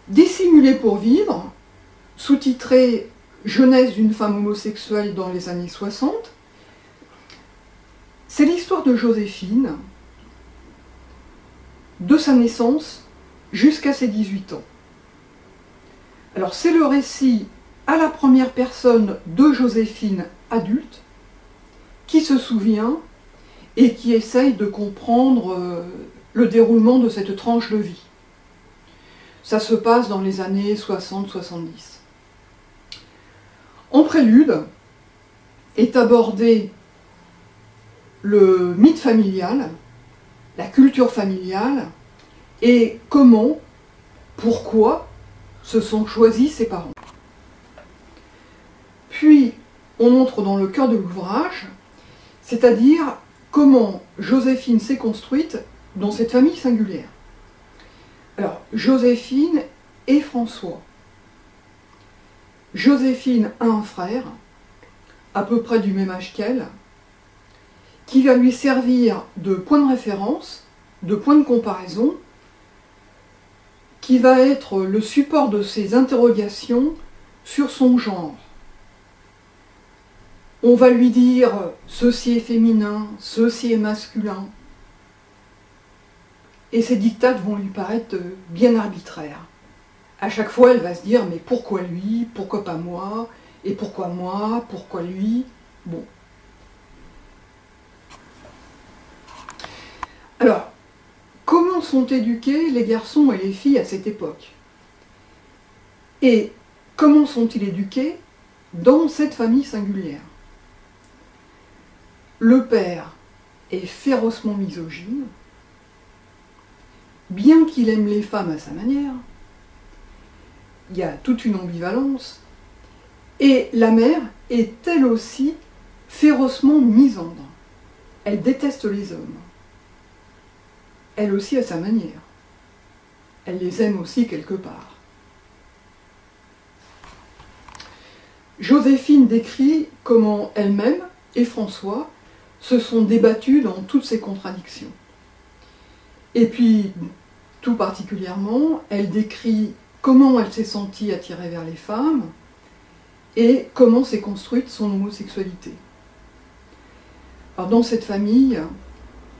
Dissimuler pour vivre, sous-titré Jeunesse d'une femme homosexuelle dans les années 60, c'est l'histoire de Joséphine, de sa naissance jusqu'à ses 18 ans. Alors c'est le récit à la première personne de Joséphine adulte, qui se souvient et qui essaye de comprendre le déroulement de cette tranche de vie. Ça se passe dans les années 60-70. En prélude est abordé le mythe familial, la culture familiale, et comment, pourquoi se sont choisis ses parents. Puis, on entre dans le cœur de l'ouvrage, c'est-à-dire comment Joséphine s'est construite dans cette famille singulière. Alors, Joséphine et François. Joséphine a un frère, à peu près du même âge qu'elle, qui va lui servir de point de référence, de point de comparaison, qui va être le support de ses interrogations sur son genre. On va lui dire « ceci est féminin, ceci est masculin », et ces dictates vont lui paraître bien arbitraires. À chaque fois, elle va se dire « mais pourquoi lui, pourquoi pas moi, et pourquoi moi, pourquoi lui ?» Bon. Alors, comment sont éduqués les garçons et les filles à cette époque? Et comment sont-ils éduqués dans cette famille singulière? Le père est férocement misogyne, bien qu'il aime les femmes à sa manière, il y a toute une ambivalence, et la mère est elle aussi férocement misandre. Elle déteste les hommes. Elle aussi à sa manière. Elle les aime aussi quelque part. Joséphine décrit comment elle-même et François se sont débattus dans toutes ces contradictions. Et puis, tout particulièrement, elle décrit comment elle s'est sentie attirée vers les femmes et comment s'est construite son homosexualité. Alors, dans cette famille,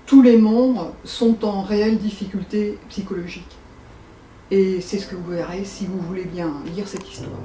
tous les membres sont en réelle difficulté psychologique. Et c'est ce que vous verrez si vous voulez bien lire cette histoire.